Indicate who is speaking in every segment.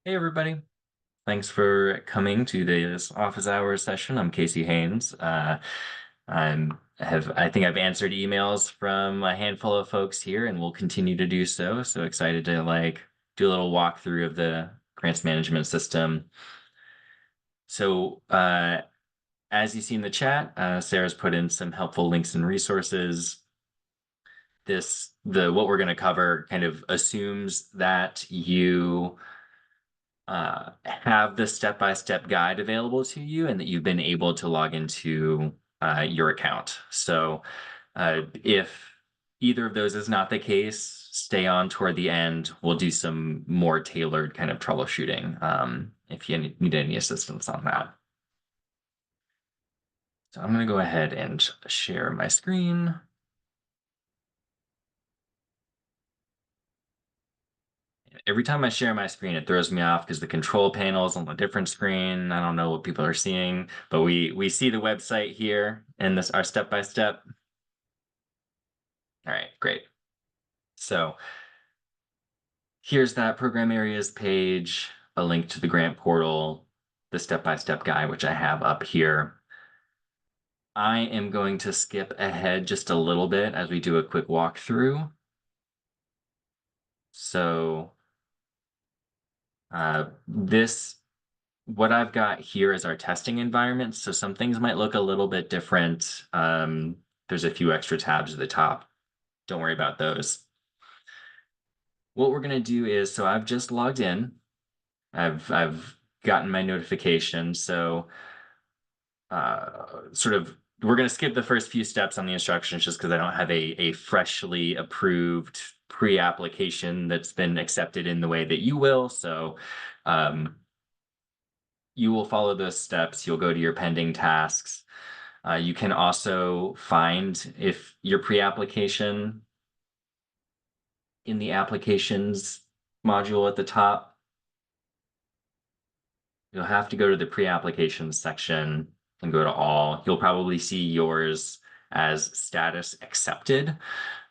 Speaker 1: Hey everybody. Thanks for coming to this office hours session. I'm Casey Haynes. I think I've answered emails from a handful of folks here and will continue to do so. So excited to do a little walkthrough of the grants management system. So as you see in the chat, Sarah's put in some helpful links and resources. What we're going to cover kind of assumes that you have the step-by-step guide available to you and that you've been able to log into your account. So if either of those is not the case, stay on toward the end. We'll do some more tailored kind of troubleshooting if you need any assistance on that. So I'm going to go ahead and share my screen. Every time I share my screen, it throws me off because the control panel is on a different screen. I don't know what people are seeing, but we see the website here and this our step-by-step. All right, great. So here's that program areas page, a link to the grant portal, the step-by-step guide, which I have up here. I am going to skip ahead just a little bit as we do a quick walkthrough. So what I've got here is our testing environment. So some things might look a little bit different. There's a few extra tabs at the top. Don't worry about those. What we're going to do is, so I've just logged in. I've gotten my notification. So we're going to skip the first few steps on the instructions just because I don't have a freshly approved pre-application that's been accepted in the way that you will. So you will follow those steps. You'll go to your pending tasks. You can also find if your pre-application in the applications module at the top. You'll have to go to the pre-application section and go to all. You'll probably see yours as status accepted,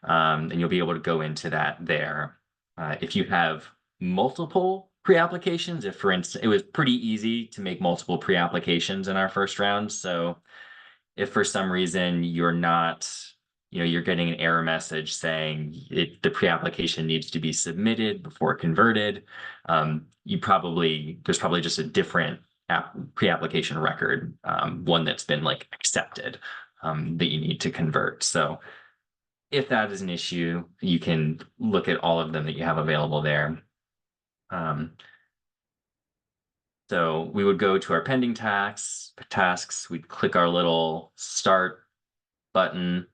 Speaker 1: and you'll be able to go into that there. If you have multiple pre-applications, if for instance, it was pretty easy to make multiple pre-applications in our first round. So if for some reason you're not, you're getting an error message saying the pre-application needs to be submitted before converted, there's probably just a different pre-application record, one that's been accepted, that you need to convert. So if that is an issue, you can look at all of them that you have available there. So we would go to our pending tasks. We'd click our little start button.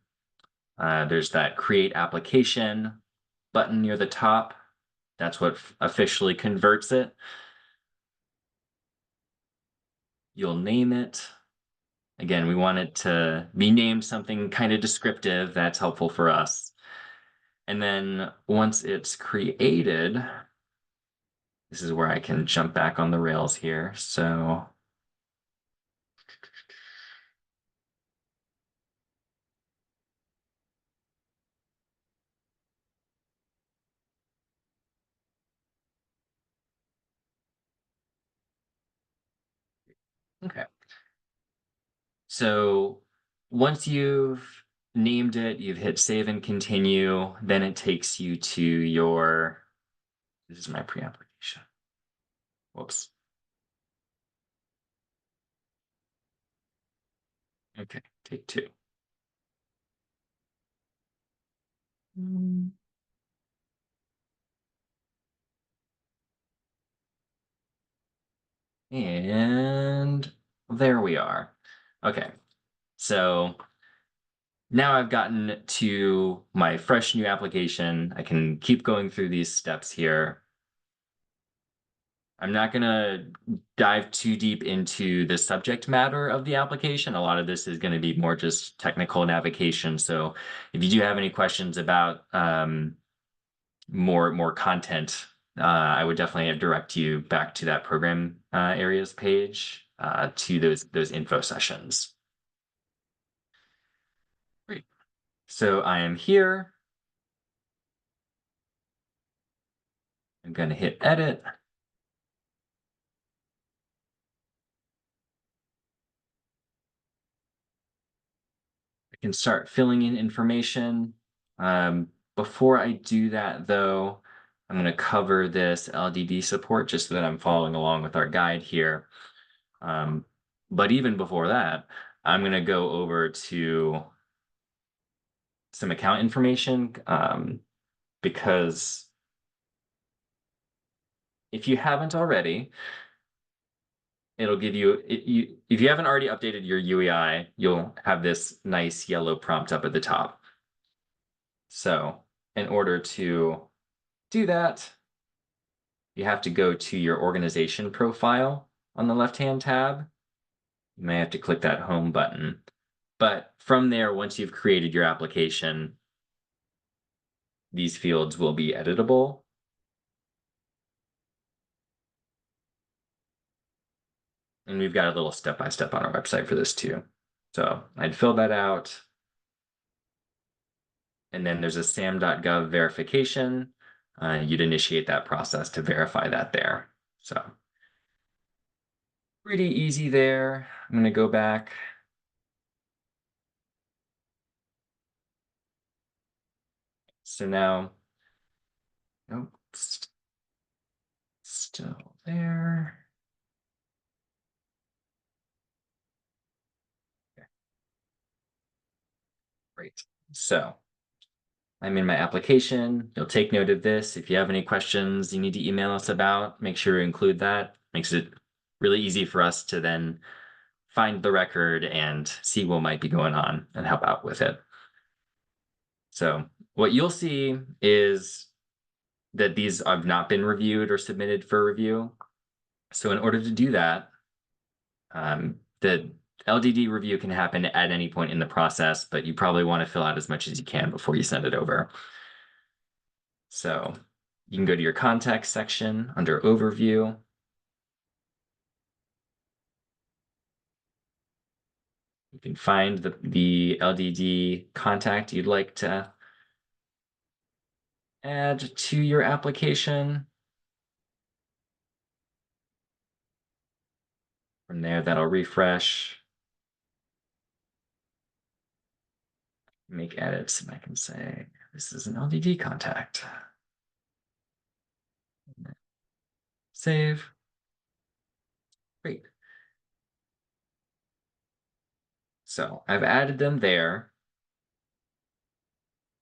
Speaker 1: There's that create application button near the top. That's what officially converts it. You'll name it. Again, we want it to be named something kind of descriptive. That's helpful for us. And then once it's created, this is where I can jump back on the rails here. So okay. So once you've named it, you've hit save and continue, then it takes you to this is my pre-application. Whoops. Okay, take two. And there we are. Okay, so now I've gotten to my fresh new application. I can keep going through these steps here. I'm not going to dive too deep into the subject matter of the application. A lot of this is going to be more just technical navigation. So if you do have any questions about more content, I would definitely direct you back to that program areas page, to those info sessions. Great. So I am here. I'm going to hit edit. can start filling in information. Before I do that, though, I'm going to cover this LDD support just so that I'm following along with our guide here. But even before that, I'm going to go over to some account information because if you haven't already, it'll give you, if you haven't already updated your UEI, you'll have this nice yellow prompt up at the top. So in order to do that, you have to go to your organization profile on the left-hand tab. You may have to click that home button. But from there, once you've created your application, these fields will be editable. And we've got a little step-by-step on our website for this too. So I'd fill that out. And then there's a sam.gov verification. You'd initiate that process to verify that there. So pretty easy there. I'm going to go back. So now, nope, still there. Okay. Great. So I'm in my application. You'll take note of this. If you have any questions you need to email us about, make sure to include that. Makes it really easy for us to then find the record and see what might be going on and help out with it. So what you'll see is that these have not been reviewed or submitted for review. So in order to do that, the LDD review can happen at any point in the process, but you probably want to fill out as much as you can before you send it over. So you can go to your contact section under overview. You can find the LDD contact you'd like to add to your application. From there, that'll refresh. Make edits, and I can say, this is an LDD contact. Save. Great. So I've added them there.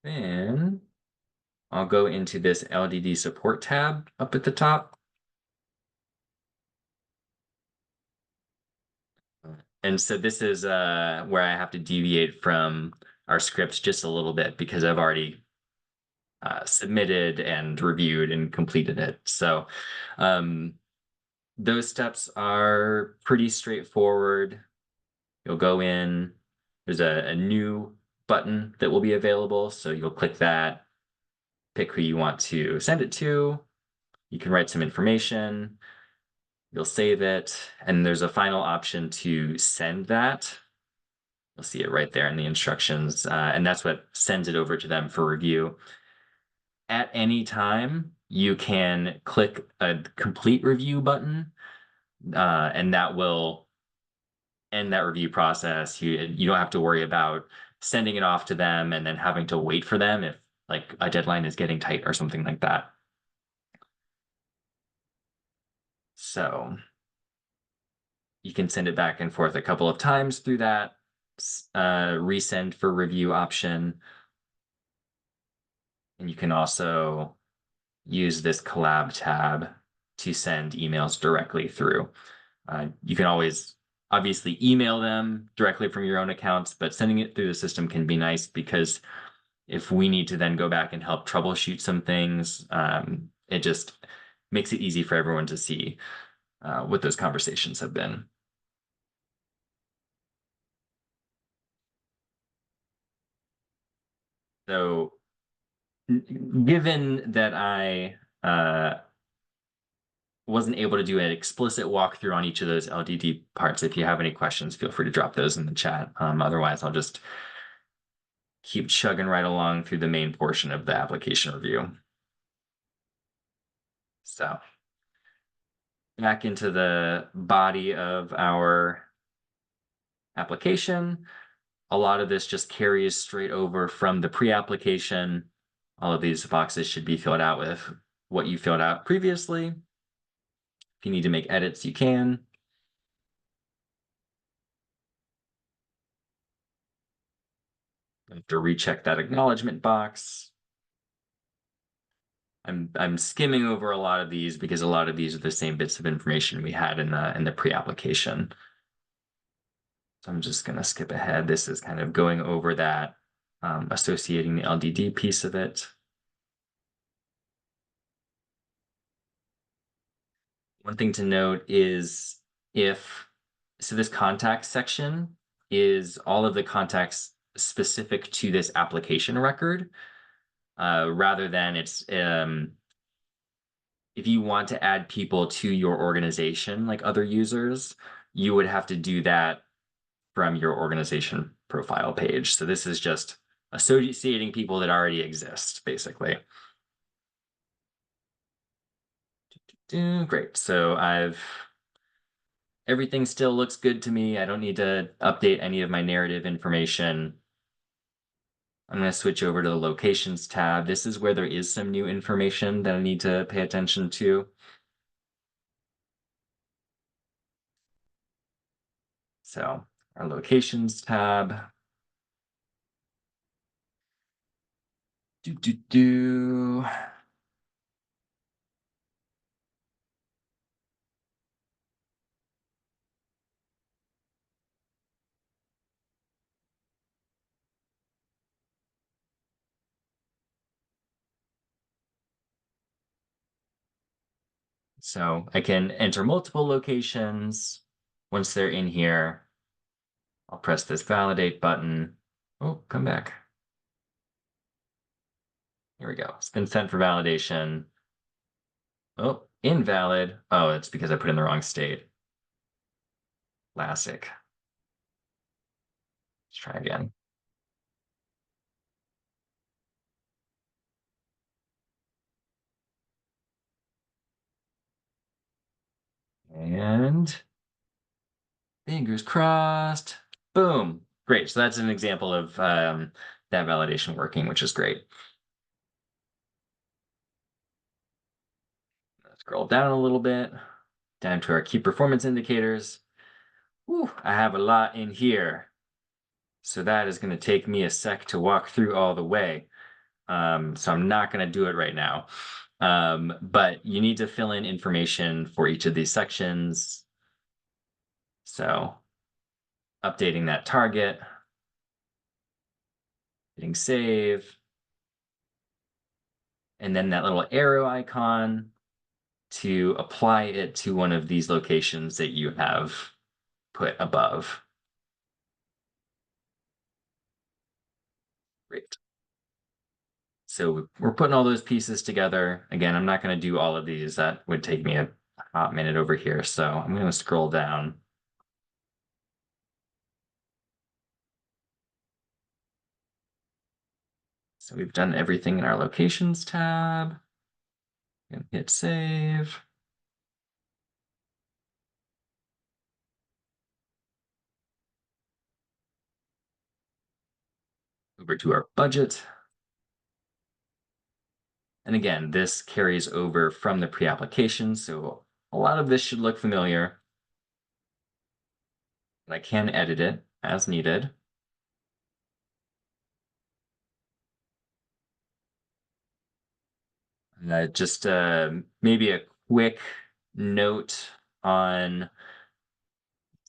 Speaker 1: Then I'll go into this LDD support tab up at the top. And so this is where I have to deviate from our scripts just a little bit because I've already submitted and reviewed and completed it. So those steps are pretty straightforward. You'll go in, there's a new button that will be available. So you'll click that, pick who you want to send it to. You can write some information. You'll save it, and there's a final option to send that. You'll see it right there in the instructions, and that's what sends it over to them for review. At any time, you can click a complete review button, and that will end that review process. You don't have to worry about sending it off to them and then having to wait for them if like a deadline is getting tight or something like that. So you can send it back and forth a couple of times through that resend for review option. And you can also use this collab tab to send emails directly through. You can always obviously email them directly from your own accounts, but sending it through the system can be nice because if we need to then go back and help troubleshoot some things, it just makes it easy for everyone to see what those conversations have been. So given that I wasn't able to do an explicit walkthrough on each of those LDD parts, if you have any questions, feel free to drop those in the chat. Otherwise, I'll just keep chugging right along through the main portion of the application review. So back into the body of our application, a lot of this just carries straight over from the pre-application. All of these boxes should be filled out with what you filled out previously. If you need to make edits, you can. You have to recheck that acknowledgement box. I'm skimming over a lot of these because a lot of these are the same bits of information we had in the pre-application. So I'm just going to skip ahead. This is kind of going over that, associating the LDD piece of it. One thing to note is so this contacts section is all of the contacts specific to this application record, rather than it's if you want to add people to your organization, like other users, you would have to do that from your organization profile page. So this is just associating people that already exist, basically. Great. So everything still looks good to me. I don't need to update any of my narrative information. I'm going to switch over to the locations tab. This is where there is some new information that I need to pay attention to. So our locations tab. Do. So I can enter multiple locations. Once they're in here, I'll press this validate button. Oh, come back. Here we go. It's been sent for validation. Oh, invalid. Oh, it's because I put in the wrong state. Classic. Let's try again. And fingers crossed. Boom. Great. So that's an example of that validation working, which is great. Let's scroll down a little bit, down to our key performance indicators. Whew, I have a lot in here. So that is going to take me a sec to walk through all the way. So I'm not going to do it right now. But you need to fill in information for each of these sections. So updating that target, hitting save, and then that little arrow icon to apply it to one of these locations that you have put above. Great. So we're putting all those pieces together. Again, I'm not going to do all of these. That would take me a hot minute over here. So I'm going to scroll down. So we've done everything in our locations tab. And hit save. Over to our budget. And again, this carries over from the pre-application. So a lot of this should look familiar. But I can edit it as needed. Just maybe a quick note on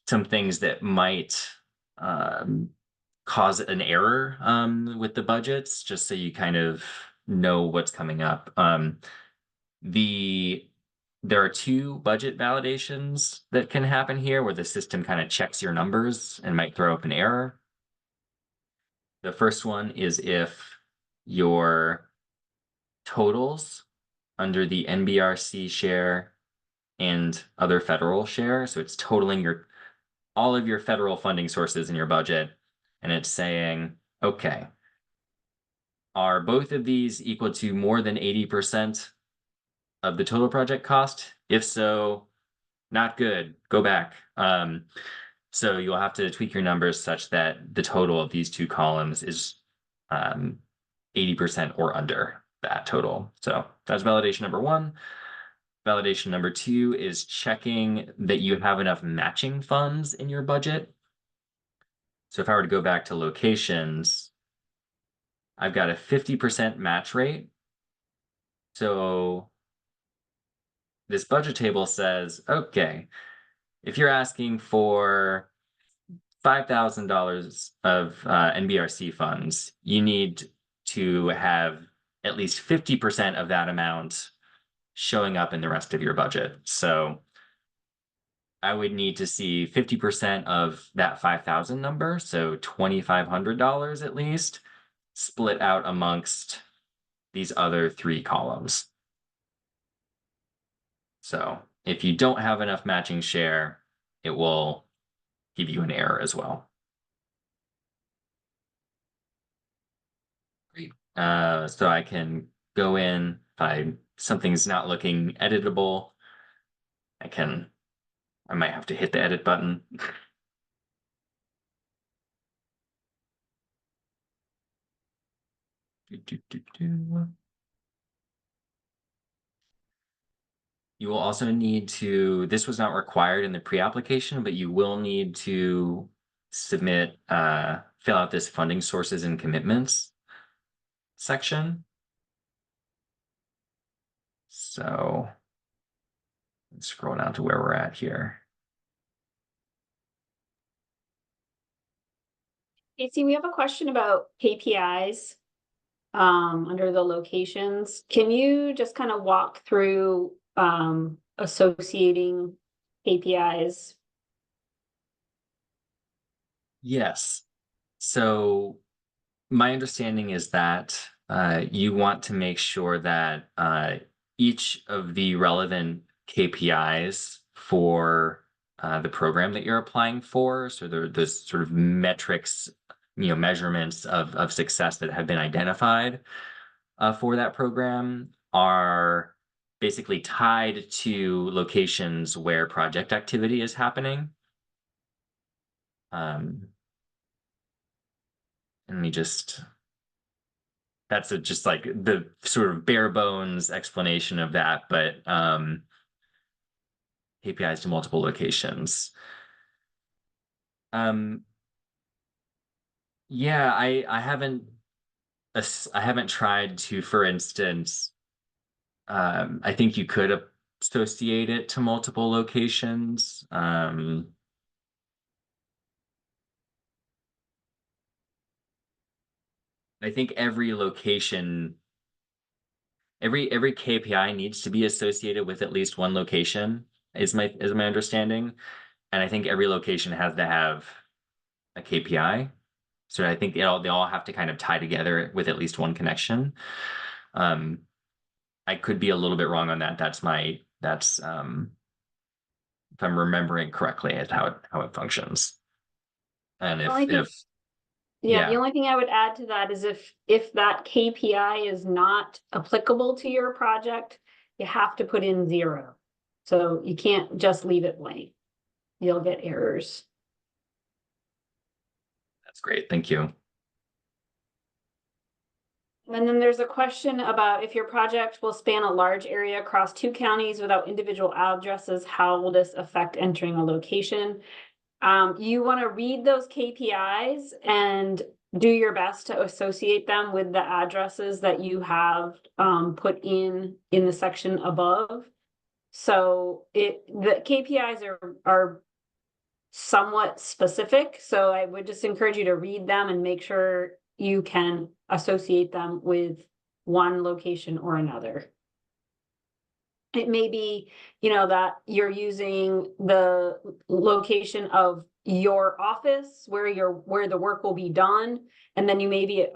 Speaker 1: some things that might cause an error with the budgets, just so you kind of know what's coming up. There are two budget validations that can happen here where the system kind of checks your numbers and might throw up an error. The first one is if your totals under the NBRC share and other federal share, so it's totaling all of your federal funding sources in your budget, and it's saying, okay, are both of these equal to more than 80% of the total project cost? If so, not good, go back. So you'll have to tweak your numbers such that the total of these two columns is 80% or under that total. So that's validation number one. Validation number two is checking that you have enough matching funds in your budget. So if I were to go back to locations, I've got a 50% match rate. So this budget table says, okay, if you're asking for $5,000 of NBRC funds, you need to have at least 50% of that amount showing up in the rest of your budget. So I would need to see 50% of that 5,000 number, so $2,500 at least, split out amongst these other three columns. So if you don't have enough matching share, it will give you an error as well. Great. So I can go in, if something's not looking editable, I might have to hit the edit button. You will also need to, this was not required in the pre-application, but you will need to submit, fill out this funding sources and commitments section. So let's scroll down to where we're at here.
Speaker 2: Casey, we have a question about KPIs under the locations. Can you just kind of walk through associating KPIs?
Speaker 1: Yes. So my understanding is that you want to make sure that each of the relevant KPIs for the program that you're applying for, so there's sort of metrics, measurements of success that have been identified for that program are basically tied to locations where project activity is happening. Let me that's just like the sort of bare bones explanation of that, but KPIs to multiple locations. Yeah, I haven't tried to, for instance, I think you could associate it to multiple locations. I think every location, every KPI needs to be associated with at least one location, is my understanding. And I think every location has to have a KPI. So I think they all have to kind of tie together with at least one connection. I could be a little bit wrong on that. That's if I'm remembering correctly, is how it functions. And
Speaker 2: The only thing I would add to that is if that KPI is not applicable to your project, you have to put in 0. So you can't just leave it blank. You'll get errors.
Speaker 1: That's great. Thank you.
Speaker 2: And then there's a question about if your project will span a large area across 2 counties without individual addresses, how will this affect entering a location? You want to read those KPIs and do your best to associate them with the addresses that you have put in the section above. So the KPIs are somewhat specific. So I would just encourage you to read them and make sure you can associate them with one location or another. It may be, that you're using the location of your office where the work will be done, and then you may be,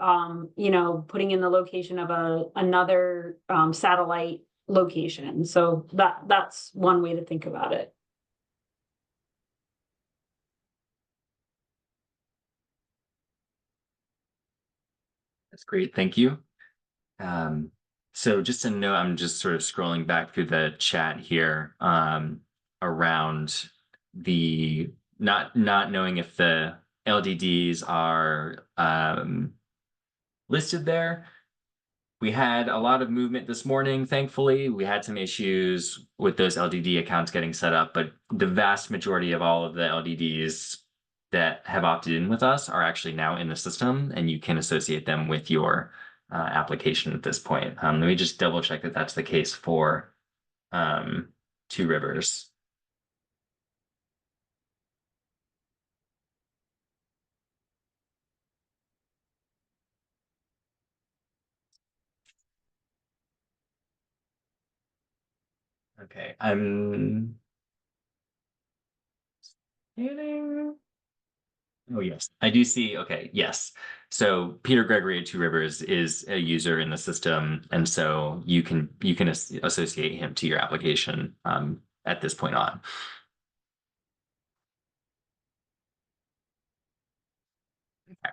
Speaker 2: putting in the location of another satellite location. So that's one way to think about it.
Speaker 1: That's great. Thank you. So just to note, I'm just sort of scrolling back through the chat here around the not knowing if the LDDs are listed there. We had a lot of movement this morning, thankfully. We had some issues with those LDD accounts getting set up, but the vast majority of all of the LDDs that have opted in with us are actually now in the system, and you can associate them with your application at this point. Let me just double check that that's the case for Two Rivers. Okay, I'm scanning. Oh, yes, I do see. Okay, yes. So Peter Gregory at Two Rivers is a user in the system, and so you can associate him to your application at this point on. Okay,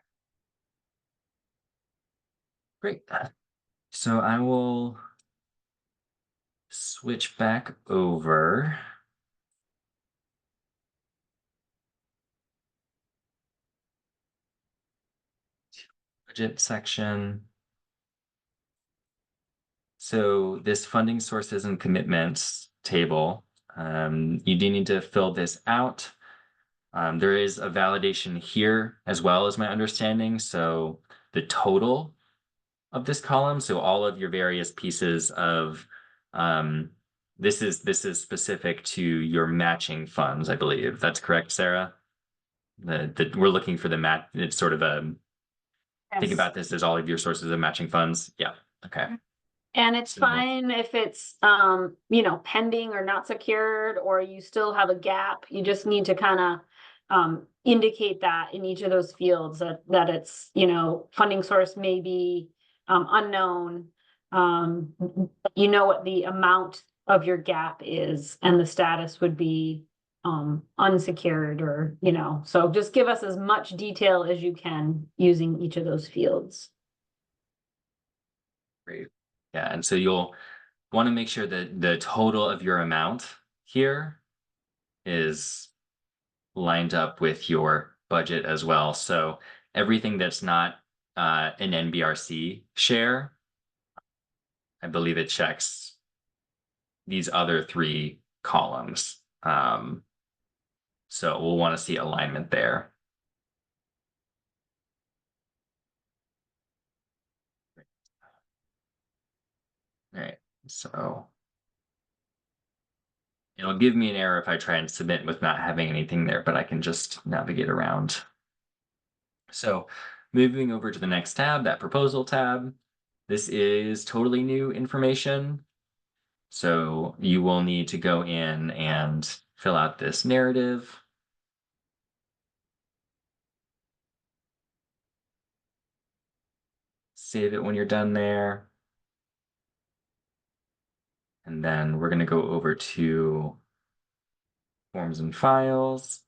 Speaker 1: great. So I will switch back over. Budget section. So this funding sources and commitments table, you do need to fill this out. There is a validation here as well as my understanding. So the total of this column, so all of your various pieces of this is specific to your matching funds, I believe. That's correct, Sarah? We're looking for the match. It's sort of a think
Speaker 2: Yes.
Speaker 1: about this as all of your sources of matching funds. Yeah. Okay.
Speaker 2: And it's
Speaker 1: So
Speaker 2: fine if it's, pending or not secured, or you still have a gap. You just need to kind of indicate that in each of those fields that it's, funding source may be unknown. What the amount of your gap is, and the status would be unsecured, or, so just give us as much detail as you can using each of those fields.
Speaker 1: great. Yeah, and so you'll want to make sure that the total of your amount here is lined up with your budget as well. So everything that's not an NBRC share, I believe it checks these other three columns. So we'll want to see alignment there. All right, so it'll give me an error if I try and submit with not having anything there, but I can just navigate around. So moving over to the next tab, that proposal tab, this is totally new information. So you will need to go in and fill out this narrative. Save it when you're done there. And then we're going to go over to forms and files.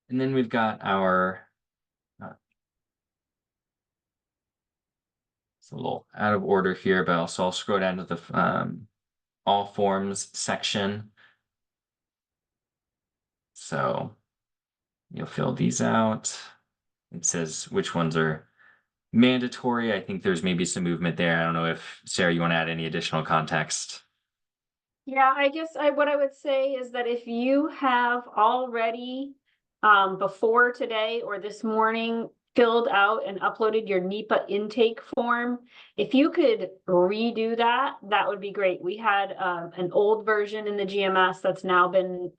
Speaker 1: And then we've got our, it's a little out of order here, but also I'll scroll down to the all forms section. So you'll fill these out. It says which ones are mandatory. I think there's maybe some movement there. I don't know if, Sarah, you want to add any additional context?
Speaker 2: Yeah, I guess what I would say is that if you have already, before today or this morning, filled out and uploaded your NEPA intake form, if you could redo that, that would be great. We had an old version in the GMS that's now been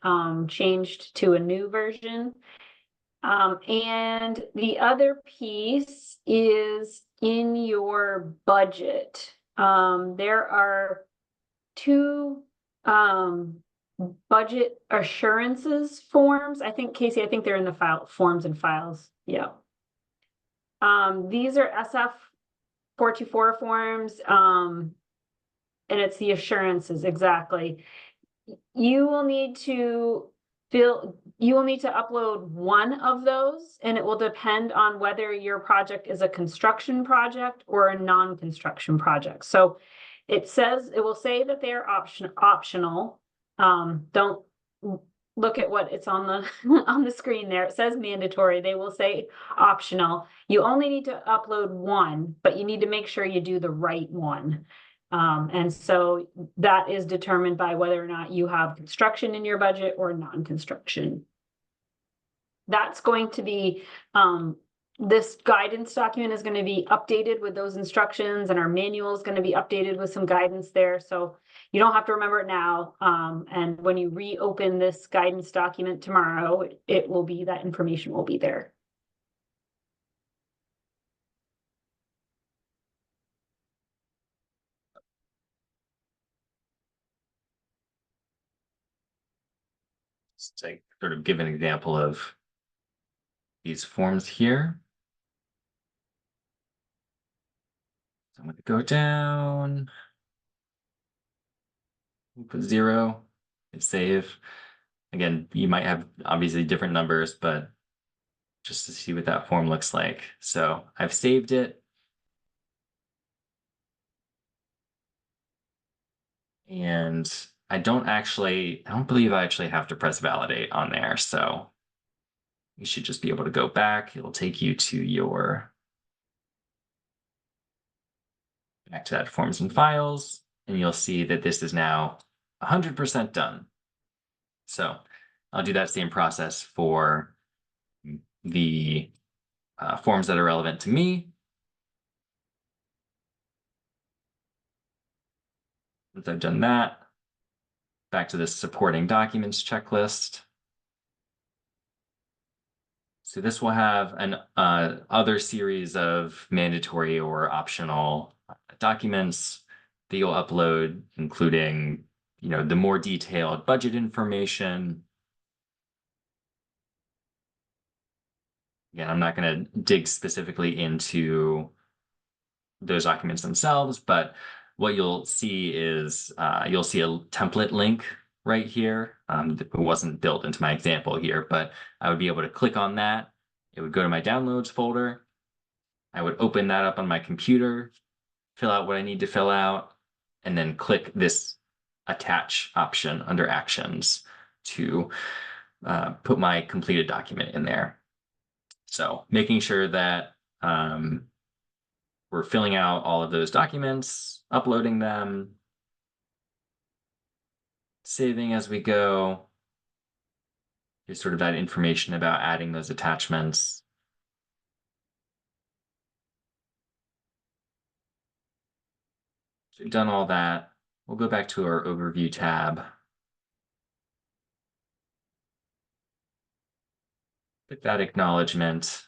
Speaker 2: changed to a new version. And the other piece is in your budget. There are two budget assurances forms. I think, Casey, I think they're in the file forms and files. Yeah. These are SF 424 forms. And it's the assurances, exactly. You will need to upload one of those, and it will depend on whether your project is a construction project or a non-construction project. So It says, it will say that they are optional. Don't look at what it's on the on the screen there. It says mandatory. They will say optional. You only need to upload one, but you need to make sure you do the right one. And so that is determined by whether or not you have construction in your budget or non-construction. That's going to be, this guidance document is going to be updated with those instructions, and our manual is going to be updated with some guidance there. So you don't have to remember it now. And when you reopen this guidance document tomorrow, it will be, that information will be there.
Speaker 1: Just to sort of give an example of these forms here. So I'm going to go down, put 0, hit save. Again, you might have obviously different numbers, but just to see what that form looks like. So I've saved it. And I don't believe I actually have to press validate on there. So you should just be able to go back. It'll take you to back to that forms and files, and you'll see that this is now 100% done. So I'll do that same process for the forms that are relevant to me. Once I've done that, back to this supporting documents checklist. So this will have an other series of mandatory or optional documents that you'll upload, including, the more detailed budget information. Again, I'm not going to dig specifically into those documents themselves, but what you'll see is you'll see a template link right here. It wasn't built into my example here, but I would be able to click on that. It would go to my downloads folder. I would open that up on my computer, fill out what I need to fill out, and then click this attach option under actions to put my completed document in there. So making sure that we're filling out all of those documents, uploading them, saving as we go. Here's sort of that information about adding those attachments. So we've done all that. We'll go back to our overview tab. Click that acknowledgement.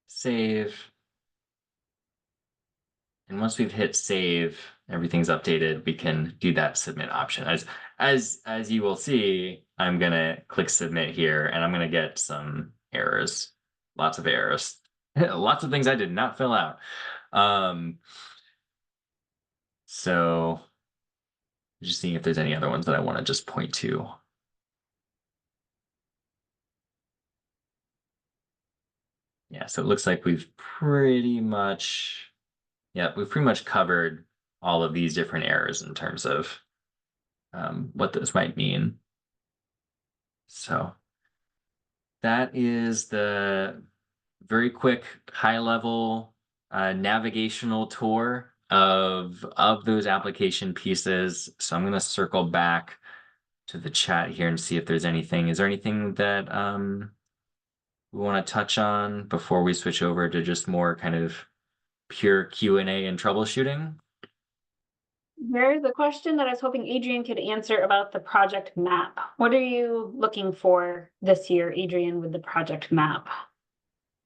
Speaker 1: Save. And once we've hit save, everything's updated, we can do that submit option. As you will see, I'm gonna click submit here, and I'm gonna get some errors, lots of errors, lots of things I did not fill out. So just seeing if there's any other ones that I want to just point to. Yeah, so it looks like we've pretty much covered all of these different errors in terms of what this might mean. So that is the very quick, high-level navigational tour of those application pieces. So I'm going to circle back to the chat here and see if there's anything. Is there anything that we want to touch on before we switch over to just more kind of pure Q&A and troubleshooting?
Speaker 2: There's a question that I was hoping Adrian could answer about the project map. What are you looking for this year, Adrian, with the project map?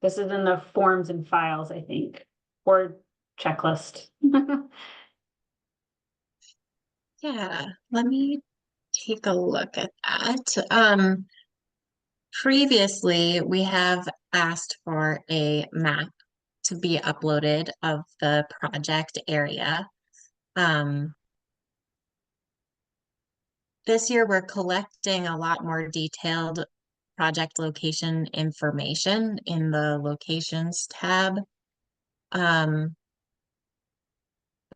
Speaker 2: This is in the forms and files, I think, or checklist.
Speaker 3: Yeah, let me take a look at that. Previously, we have asked for a map to be uploaded of the project area. This year, we're collecting a lot more detailed project location information in the locations tab.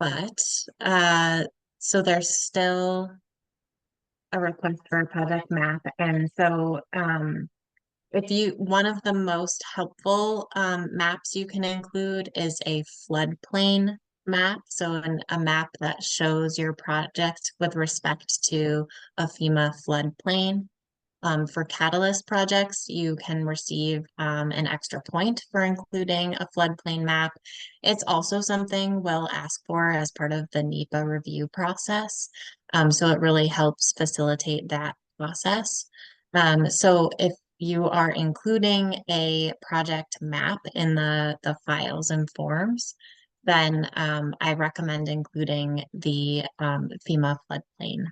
Speaker 3: But so there's still a request for a project map. And so if you, one of the most helpful maps you can include is a floodplain map. So a map that shows your project with respect to a FEMA floodplain. For Catalyst projects, you can receive an extra point for including a floodplain map. It's also something we'll ask for as part of the NEPA review process. So it really helps facilitate that process. So if you are including a project map in the files and forms, then I recommend including the FEMA floodplain.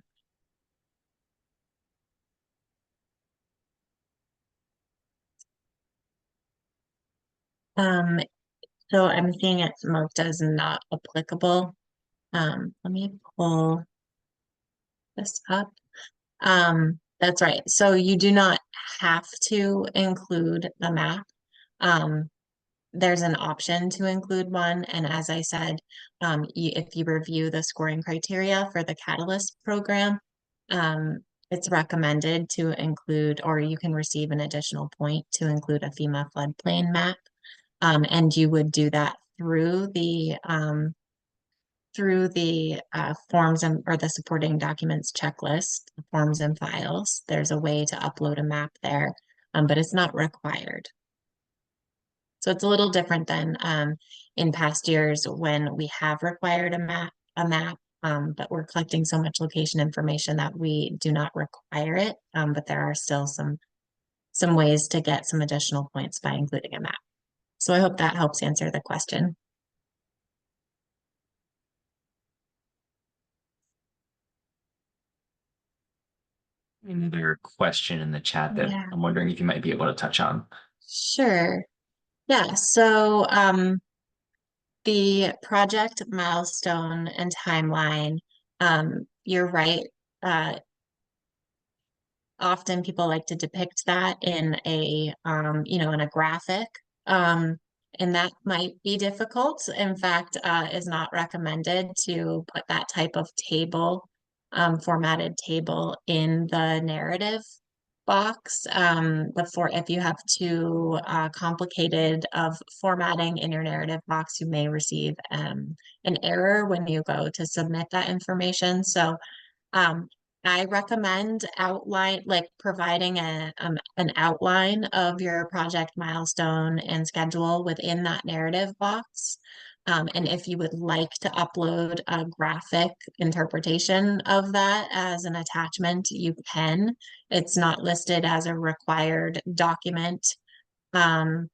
Speaker 3: Um, So I'm seeing it marked as not applicable. Let me pull this up. That's right. So you do not have to include a map. Um, there's an option to include one. And as I said, if you review the scoring criteria for the Catalyst program, it's recommended to include, or you can receive an additional point to include a FEMA floodplain map. And you would do that through the forms and or the supporting documents checklist, the forms and files. There's a way to upload a map there, but it's not required. So it's a little different than in past years when we have required a map, but we're collecting so much location information that we do not require it. But there are still some ways to get some additional points by including a map. So I hope that helps answer the question.
Speaker 1: Another question in the chat that
Speaker 3: Yeah.
Speaker 1: I'm wondering if you might be able to touch on.
Speaker 3: Sure. Yeah, so the project milestone and timeline, you're right. Often people like to depict that in in a graphic. And that might be difficult. In fact, is not recommended to put that type of table, formatted table in the narrative box. Before, if you have too complicated of formatting in your narrative box, you may receive an error when you go to submit that information. So um, I recommend providing an outline of your project milestone and schedule within that narrative box. And if you would like to upload a graphic interpretation of that as an attachment, you can. It's not listed as a required document. Um,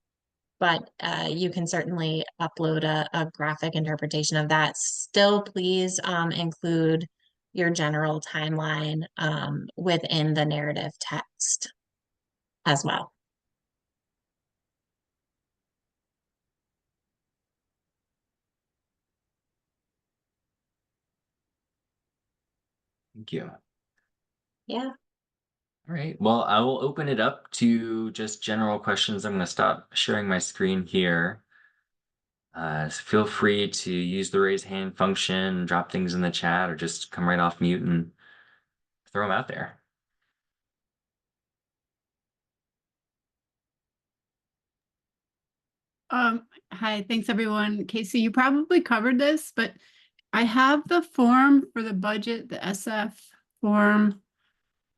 Speaker 3: but you can certainly upload a graphic interpretation of that. Still, please include your general timeline within the narrative text as well.
Speaker 1: Thank you.
Speaker 3: Yeah.
Speaker 1: All right. Well, I will open it up to just general questions. I'm going to stop sharing my screen here. Feel free to use the raise hand function, drop things in the chat, or just come right off mute and throw them out there.
Speaker 4: Hi, thanks everyone. Casey, you probably covered this, but I have the form for the budget, the SF form.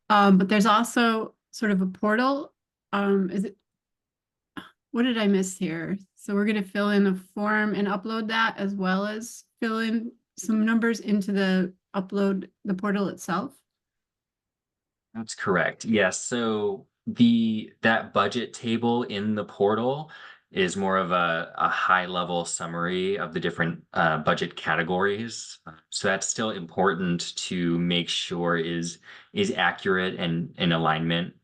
Speaker 4: But there's also sort of a portal. What did I miss here? So we're gonna fill in a form and upload that as well as fill in some numbers into the portal itself.
Speaker 1: That's correct. Yes. So that budget table in the portal is more of a high level summary of the different budget categories. So that's still important to make sure is accurate and in alignment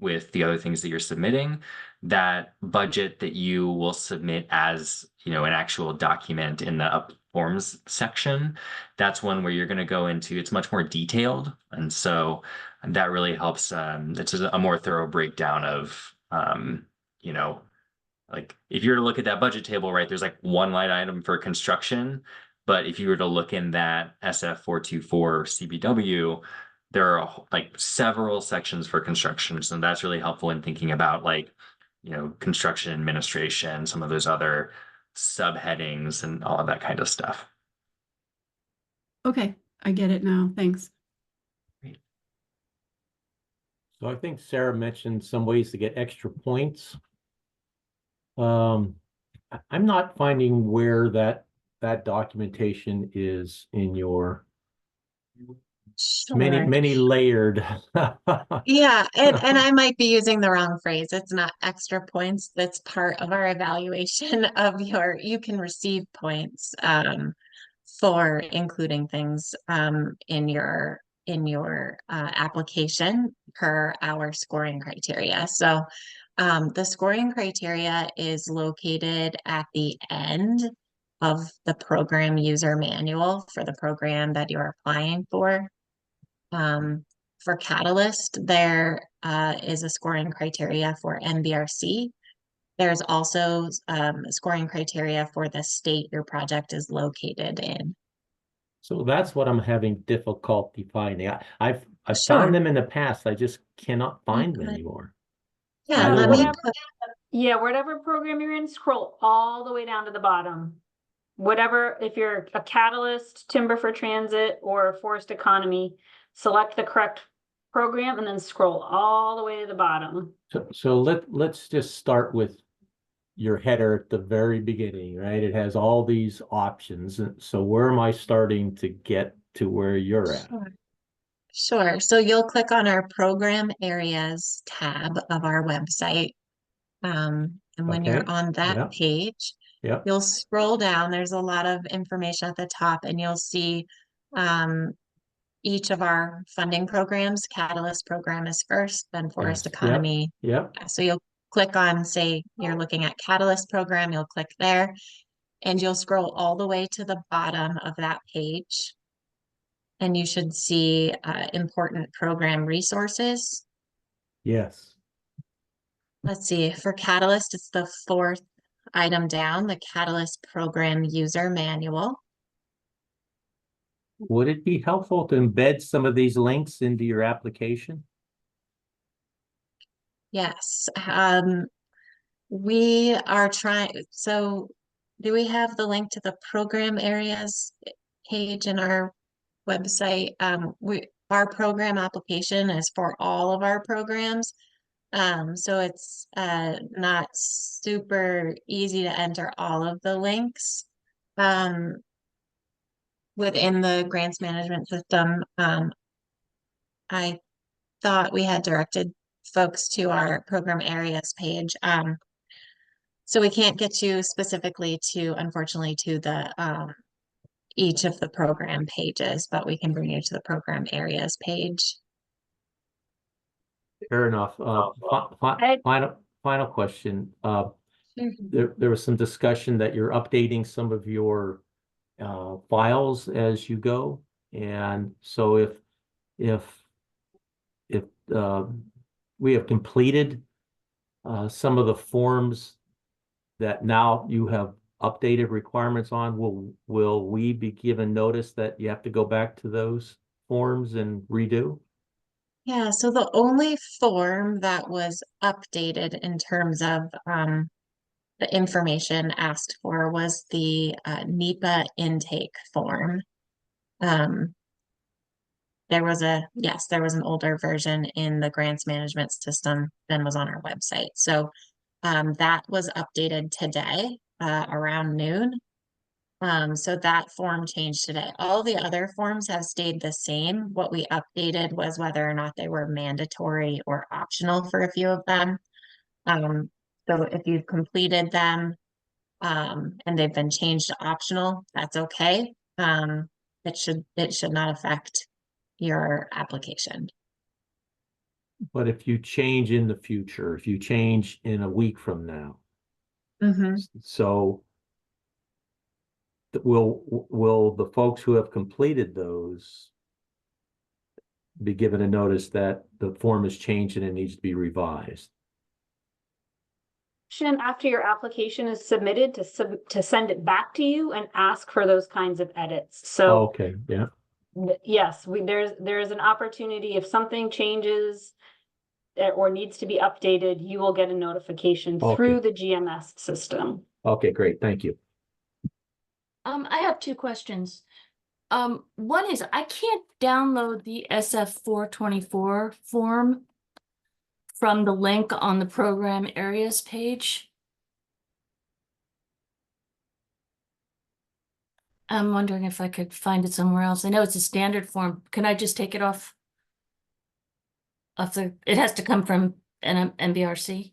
Speaker 1: with the other things that you're submitting. That budget that you will submit as, an actual document in the up forms section, that's one where you're going to go into, it's much more detailed. And so that really helps. It's a more thorough breakdown of, like if you're to look at that budget table, right, there's like one line item for construction. But if you were to look in that SF 424 CBW, there are like several sections for construction. So that's really helpful in thinking about like, construction administration, some of those other subheadings and all of that kind of stuff.
Speaker 4: Okay, I get it now. Thanks.
Speaker 5: So I think Sarah mentioned some ways to get extra points. I'm not finding where that documentation is in your
Speaker 3: Sure.
Speaker 5: many layered.
Speaker 3: Yeah, and I might be using the wrong phrase. It's not extra points. That's part of our evaluation of you can receive points for including things in your application per our scoring criteria. So the scoring criteria is located at the end of the program user manual for the program that you're applying for. For Catalyst, there is a scoring criteria for NBRC. There's also scoring criteria for the state your project is located in.
Speaker 5: So that's what I'm having difficulty finding. I've
Speaker 3: Sure.
Speaker 5: found them in the past. I just cannot find them
Speaker 3: Okay.
Speaker 5: anymore.
Speaker 3: Yeah,
Speaker 5: Either
Speaker 3: let
Speaker 5: one.
Speaker 3: me
Speaker 2: Whatever program you're in, scroll all the way down to the bottom. Whatever, if you're a Catalyst, Timber for Transit, or Forest Economy, select the correct program and then scroll all the way to the bottom.
Speaker 5: So let's just start with your header at the very beginning, right? It has all these options. So where am I starting to get to where you're at?
Speaker 3: Sure. So you'll click on our program areas tab of our website. And when
Speaker 5: Okay.
Speaker 3: you're on that
Speaker 5: Yeah.
Speaker 3: page,
Speaker 5: Yeah.
Speaker 3: you'll scroll down. There's a lot of information at the top, and you'll see each of our funding programs. Catalyst program is first, then Forest
Speaker 5: Yes.
Speaker 3: Economy.
Speaker 5: Yeah.
Speaker 3: So you'll click on, say, you're looking at Catalyst program, you'll click there, and you'll scroll all the way to the bottom of that page. And you should see important program resources.
Speaker 5: Yes.
Speaker 3: Let's see, for Catalyst, it's the fourth item down, the Catalyst Program User Manual.
Speaker 5: Would it be helpful to embed some of these links into your application?
Speaker 3: Yes, we are trying, so do we have the link to the program areas page in our website? Our program application is for all of our programs. So it's not super easy to enter all of the links within the grants management system. I thought we had directed folks to our program areas page. So we can't get you specifically to, unfortunately, to the each of the program pages, but we can bring you to the program areas page.
Speaker 5: Fair enough. Final question. There was some discussion that you're updating some of your files as you go. And so if we have completed some of the forms that now you have updated requirements on, will we be given notice that you have to go back to those forms and redo?
Speaker 3: Yeah, so the only form that was updated in terms of the information asked for was the NEPA intake form. There was an older version in the grants management system than was on our website. So that was updated today around noon. So that form changed today. All the other forms have stayed the same. What we updated was whether or not they were mandatory or optional for a few of them. So if you've completed them and they've been changed to optional, that's okay. It should not affect your application.
Speaker 5: But if you change in the future, if you change in a week from now, so will the folks who have completed those be given a notice that the form has changed and it needs to be revised?
Speaker 2: after your application is submitted to send it back to you and ask for those kinds of edits. So
Speaker 5: Okay, yeah,
Speaker 2: yes, there's an opportunity if something changes or needs to be updated, you will get a notification
Speaker 5: Okay.
Speaker 2: through the GMS system.
Speaker 5: okay, great, thank you.
Speaker 6: I have two questions. One is I can't download the SF-424 form from the link on the program areas page. I'm wondering if I could find it somewhere else. I know it's a standard form. Can I just take it off the, it has to come from an MBRC?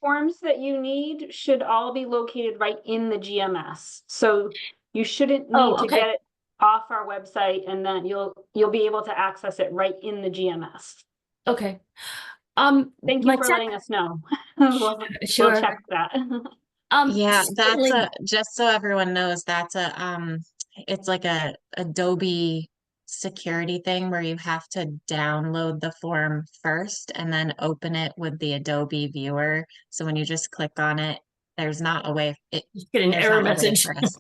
Speaker 2: Forms that you need should all be located right in the GMS. So you shouldn't need to
Speaker 6: okay.
Speaker 2: get it off our website, and then you'll be able to access it right in the GMS.
Speaker 6: Okay.
Speaker 2: Thank you for letting us know. We'll
Speaker 6: Sure.
Speaker 2: check that.
Speaker 3: Yeah, that's
Speaker 6: secondly-
Speaker 3: just so everyone knows, that's it's like a Adobe security thing where you have to download the form first and then open it with the Adobe viewer. So when you just click on it, there's not a way,
Speaker 6: just get an
Speaker 3: there's
Speaker 6: error
Speaker 3: not a way
Speaker 6: message.
Speaker 3: for us.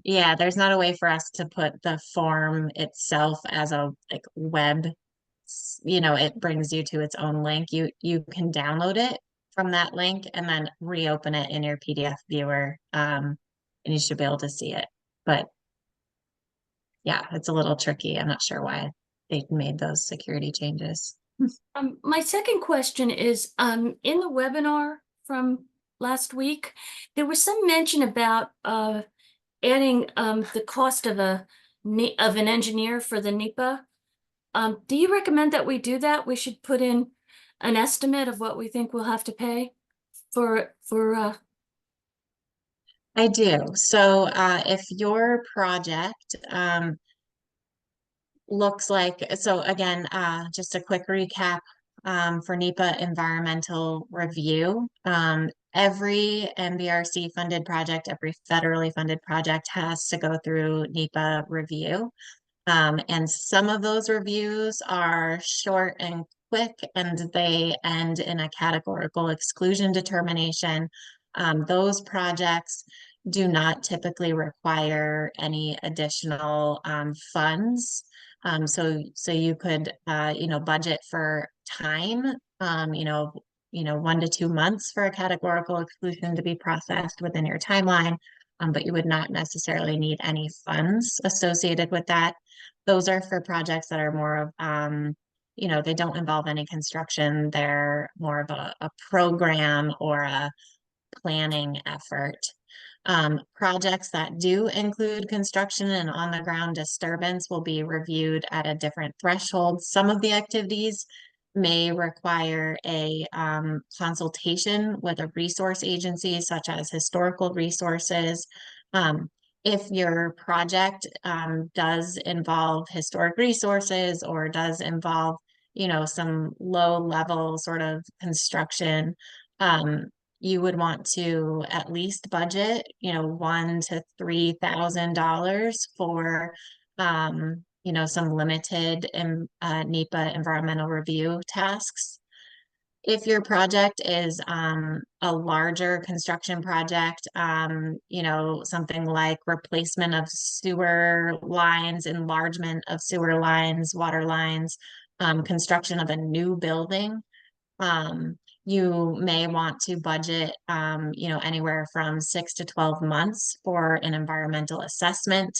Speaker 3: Yeah, there's not a way for us to put the form itself as a like web, it brings you to its own link. You can download it from that link and then reopen it in your PDF viewer. And you should be able to see it. But yeah, it's a little tricky. I'm not sure why they made those security changes.
Speaker 6: My second question is, in the webinar from last week, there was some mention about adding the cost of an engineer for the NEPA. Do you recommend that we do that? We should put in an estimate of what we think we'll have to pay for
Speaker 3: I do. So if your project looks like, so again, just a quick recap for NEPA environmental review. Every MBRC funded project, every federally funded project has to go through NEPA review. And some of those reviews are short and quick, and they end in a categorical exclusion determination. Those projects do not typically require any additional funds. So you could, budget for time, 1 to 2 months for a categorical exclusion to be processed within your timeline, but you would not necessarily need any funds associated with that. Those are for projects that are more of, they don't involve any construction. They're more of a program or a planning effort. Projects that do include construction and on-the-ground disturbance will be reviewed at a different threshold. Some of the activities may require a consultation with a resource agency, such as historical resources. If your project does involve historic resources or does involve, some low-level sort of construction, you would want to at least budget, $1,000 to $3,000 for, some limited NEPA environmental review tasks. If your project is a larger construction project, something like replacement of sewer lines, enlargement of sewer lines, water lines, construction of a new building, you may want to budget, anywhere from 6 to 12 months for an environmental assessment,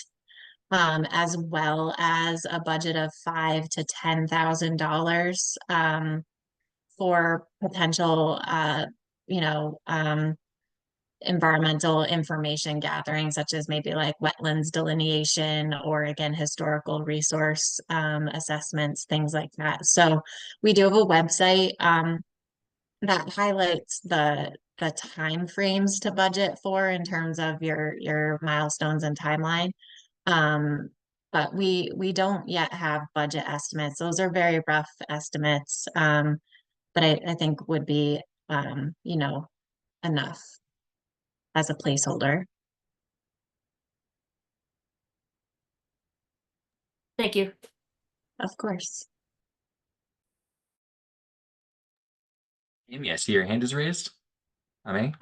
Speaker 3: as well as a budget of $5,000 to $10,000 for potential, environmental information gathering, such as maybe like wetlands delineation or again, historical resource assessments, things like that. So we do have a website that highlights the time frames to budget for in terms of your milestones and timeline. But we don't yet have budget estimates. Those are very rough estimates. But I think would be enough as a placeholder.
Speaker 6: Thank you.
Speaker 3: Of course.
Speaker 1: Amy, I see your hand is raised. Ame?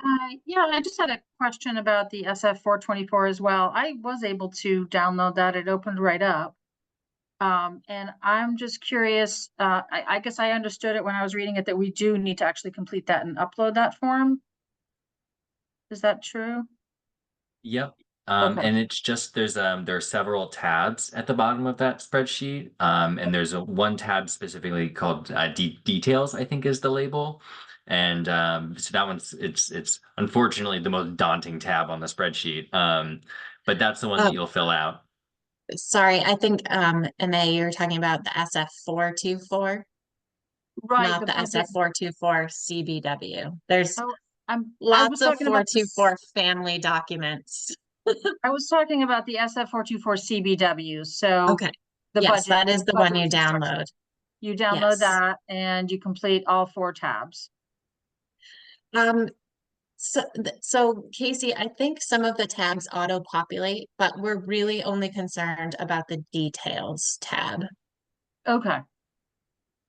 Speaker 7: Yeah, I just had a question about the SF 424 as well. I was able to download that. It opened right up. And I'm just curious, I guess I understood it when I was reading it that we do need to actually complete that and upload that form. Is that true?
Speaker 1: Yep.
Speaker 7: Okay.
Speaker 1: And it's just there are several tabs at the bottom of that spreadsheet. And there's one tab specifically called details, I think is the label. And so that one's it's unfortunately the most daunting tab on the spreadsheet. But that's the one that
Speaker 3: Oh,
Speaker 1: you'll fill out.
Speaker 3: sorry, I think MA, you're talking about the SF 424,
Speaker 7: Right,
Speaker 3: not
Speaker 7: the
Speaker 3: the
Speaker 7: budget.
Speaker 3: SF 424 CBW. There's
Speaker 7: Oh, I was
Speaker 3: lots of
Speaker 7: talking about
Speaker 3: 424 family documents.
Speaker 7: I was talking about the SF 424 CBW. So
Speaker 3: Okay.
Speaker 7: the
Speaker 3: Yes,
Speaker 7: budget.
Speaker 3: that is the one you download.
Speaker 7: You download
Speaker 3: Yes.
Speaker 7: that and you complete all 4 tabs.
Speaker 3: So Casey, I think some of the tabs auto-populate, but we're really only concerned about the details tab.
Speaker 7: Okay.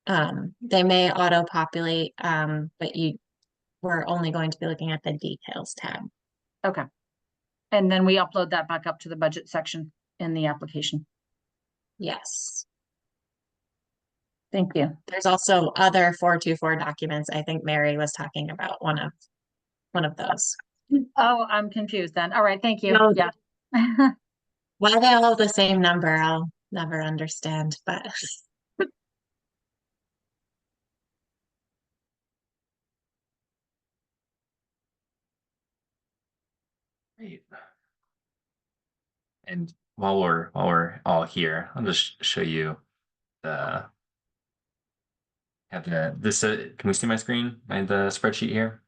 Speaker 3: They may auto-populate, but we're only going to be looking at the details tab.
Speaker 7: Okay. And then we upload that back up to the budget section in the application.
Speaker 3: Yes.
Speaker 7: Thank you.
Speaker 3: There's also other 424 documents. I think Mary was talking about one of those.
Speaker 7: Oh, I'm confused then. All right, thank you.
Speaker 3: No.
Speaker 7: Yeah.
Speaker 3: Why they all the same number, I'll never understand, but
Speaker 1: Great. And while we're all here, I'll just show you the have the this can we see my screen and the spreadsheet here?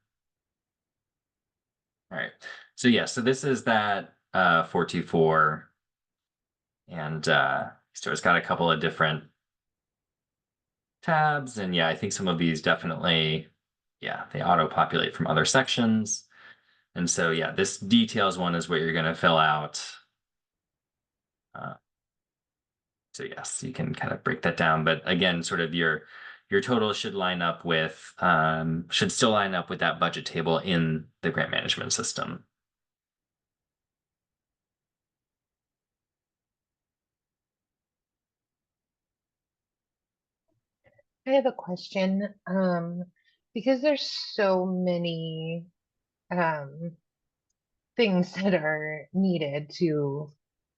Speaker 1: All right. So yeah, so this is that 424 and so it's got a couple of different tabs and yeah, I think some of these definitely yeah, they auto-populate from other sections. And so yeah, this details one is what you're going to fill out. So yes, you can kind of break that down, but again, sort of your total should line up with should still line up with that budget table in the grant management system.
Speaker 8: I have a question. Because there's so many things that are needed to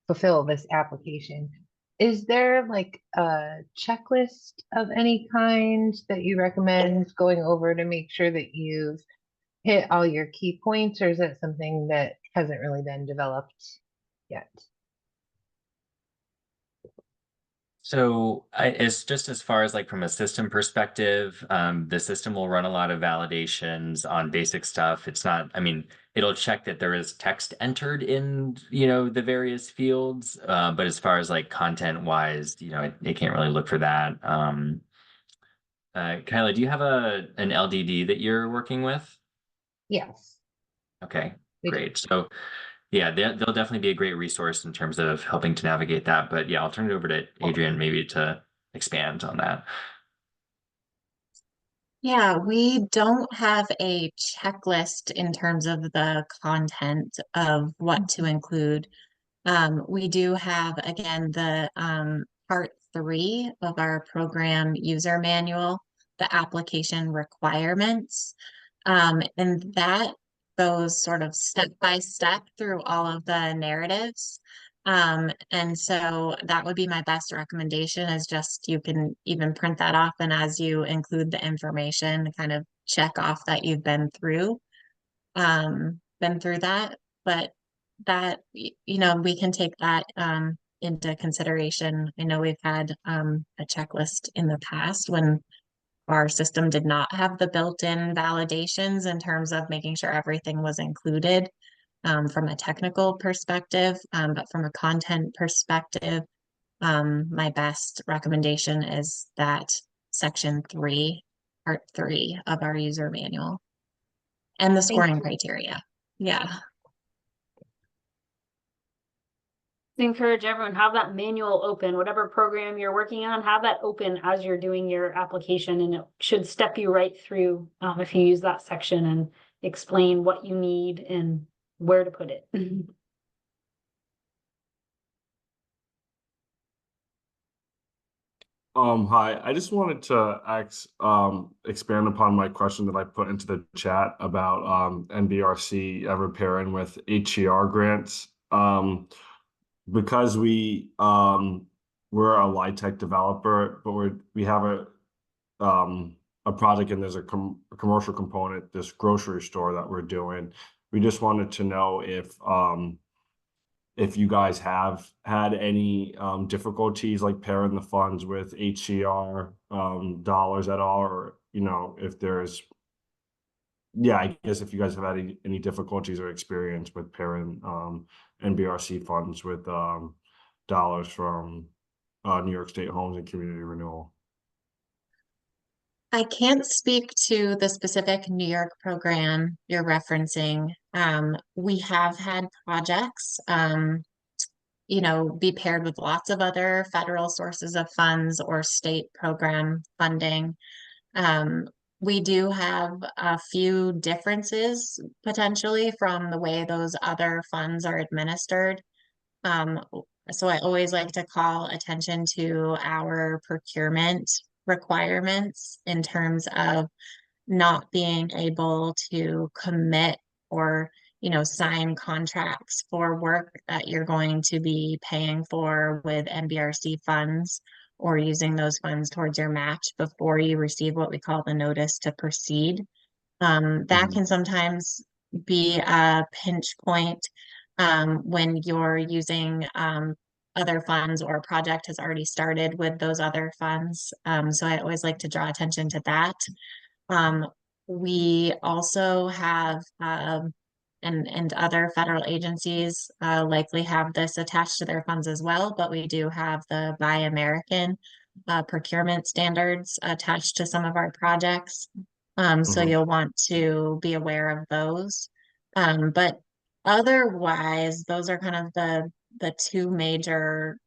Speaker 8: fulfill this application, is there like a checklist of any kind that you recommend going over to make sure that you've hit all your key points, or is that something that hasn't really been developed yet?
Speaker 1: So it's just as far as like from a system perspective, the system will run a lot of validations on basic stuff. It's not, I mean, it'll check that there is text entered in, the various fields. But as far as like content wise, it can't really look for that. Kyla, do you have an LDD that you're working with?
Speaker 8: Yes.
Speaker 1: Okay,
Speaker 8: We do.
Speaker 1: great. So yeah, they'll definitely be a great resource in terms of helping to navigate that. But yeah, I'll turn it over to Adrian maybe to expand on that.
Speaker 3: yeah, we don't have a checklist in terms of the content of what to include. We do have, again, the part 3 of our program user manual, the application requirements. And that goes sort of step by step through all of the narratives. And so that would be my best recommendation is just you can even print that off, and as you include the information, kind of check off that you've been through that. But that, we can take that into consideration. I know we've had a checklist in the past when our system did not have the built-in validations in terms of making sure everything was included from a technical perspective, but from a content perspective, my best recommendation is that section 3, part 3 of our user manual and the scoring criteria. Yeah.
Speaker 2: Encourage everyone, have that manual open, whatever program you're working on, have that open as you're doing your application, and it should step you right through if you use that section explain what you need and where to put it.
Speaker 9: Hi, I just wanted to expand upon my question that I put into the chat about NBRC ever pairing with HER grants. Because we're a LIHTC developer, but we have a project and there's a commercial component, this grocery store that we're doing. We just wanted to know if you guys have had any difficulties like pairing the funds with HCR dollars at all, or if there's, yeah, I guess if you guys have had any difficulties or experience with pairing NBRC funds with dollars from New York State Homes and Community Renewal.
Speaker 3: I can't speak to the specific New York program you're referencing. We have had projects, be paired with lots of other federal sources of funds or state program funding. We do have a few differences potentially from the way those other funds are administered. So I always like to call attention to our procurement requirements in terms of not being able to commit or sign contracts for work that you're going to be paying for with NBRC funds or using those funds towards your match before you receive what we call the notice to proceed. That can sometimes be a pinch point when you're using other funds or a project has already started with those other funds. So I always like to draw attention to that. We also have, and other federal agencies likely have this attached to their funds as well, but we do have the Buy American procurement standards attached to some of our projects. So you'll want to be aware of those. But otherwise, those are kind of the two major,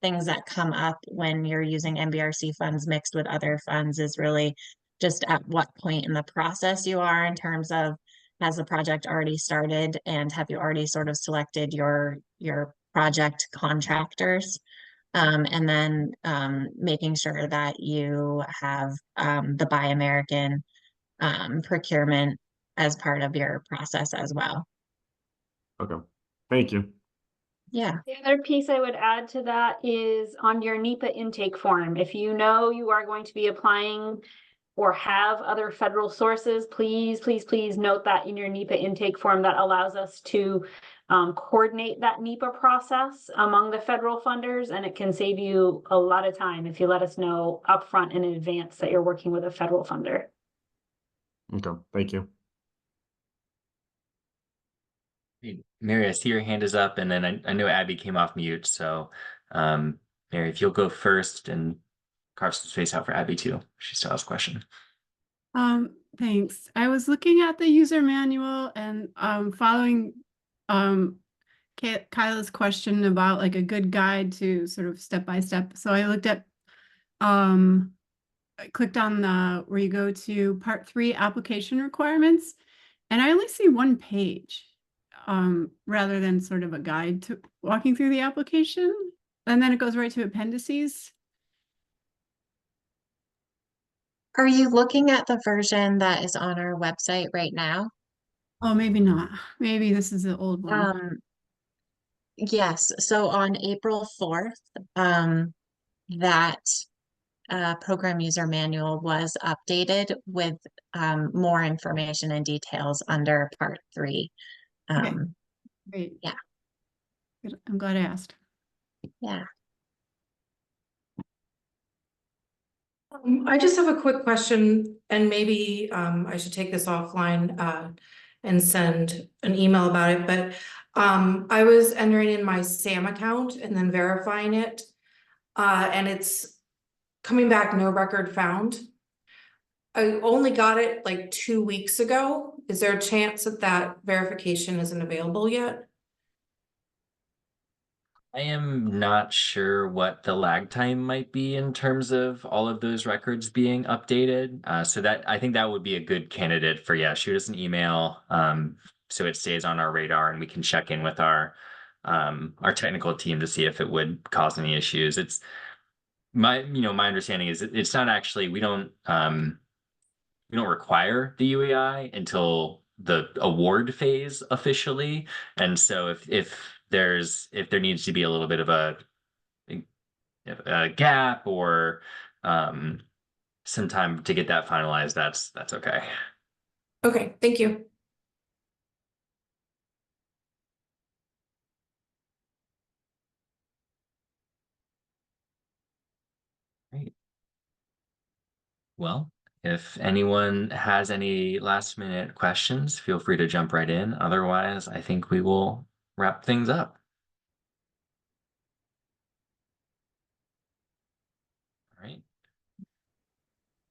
Speaker 3: things that come up when you're using NBRC funds mixed with other funds is really just at what point in the process you are in terms of has the project already started and have you already sort of selected your project contractors? And then making sure that you have the Buy American procurement as part of your process as well.
Speaker 9: Okay, thank you.
Speaker 3: Yeah.
Speaker 2: The other piece I would add to that is on your NEPA intake form. If you know you are going to be applying or have other federal sources, please, please, please note that in your NEPA intake form. That allows us to coordinate that NEPA process among the federal funders, and it can save you a lot of time if you let us know upfront in advance that you're working with a federal funder.
Speaker 9: Okay, thank you.
Speaker 1: Hey, Mary, I see your hand is up, and then I know Abby came off mute, so Mary, if you'll go first and carve some space out for Abby too. She still has a question.
Speaker 4: Thanks. I was looking at the user manual and following Kyla's question about like a good guide to sort of step by step. So I looked at I clicked on the where you go to part 3 application requirements, and I only see one page rather than sort of a guide to walking through the application, and then it goes right to appendices.
Speaker 3: Are you looking at the version that is on our website right now?
Speaker 4: Oh, maybe not. Maybe this is the old one.
Speaker 3: Yes. So on April 4th, that program user manual was updated with more information and details under part 3.
Speaker 4: Okay. Great.
Speaker 3: Yeah.
Speaker 4: Good. I'm glad I asked.
Speaker 3: Yeah.
Speaker 10: I just have a quick question, and maybe I should take this offline and send an email about it, but I was entering in my SAM account and then verifying it, and it's coming back no record found. I only got it like 2 weeks ago. Is there a chance that that verification isn't available yet?
Speaker 1: I am not sure what the lag time might be in terms of all of those records being updated. So that I think that would be a good candidate for, yeah, shoot us an email. So it stays on our radar and we can check in with our technical team to see if it would cause any issues. It's my understanding is it's not actually, we don't require the UEI until the award phase officially. And so if there needs to be a little bit of a gap or some time to get that finalized, that's okay.
Speaker 10: Okay, thank you.
Speaker 1: Great. Well, if anyone has any last minute questions, feel free to jump right in. Otherwise, I think we will wrap things up. All right.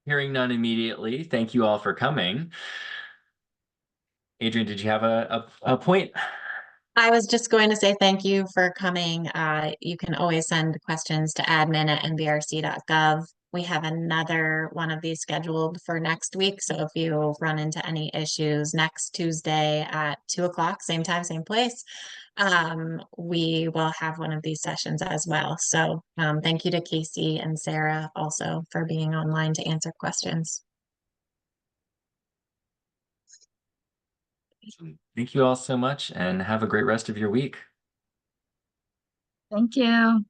Speaker 1: Hearing none immediately, thank you all for coming. Adrian, did you have a point?
Speaker 3: I was just going to say thank you for coming. You can always send questions to admin@nbrc.gov. We have another one of these scheduled for next week. So if you run into any issues next Tuesday at 2 o'clock, same time, same place, we will have one of these sessions as well. So thank you to Casey and Sarah also for being online to answer questions.
Speaker 1: Thank you all so much and have a great rest of your week.
Speaker 7: Thank you.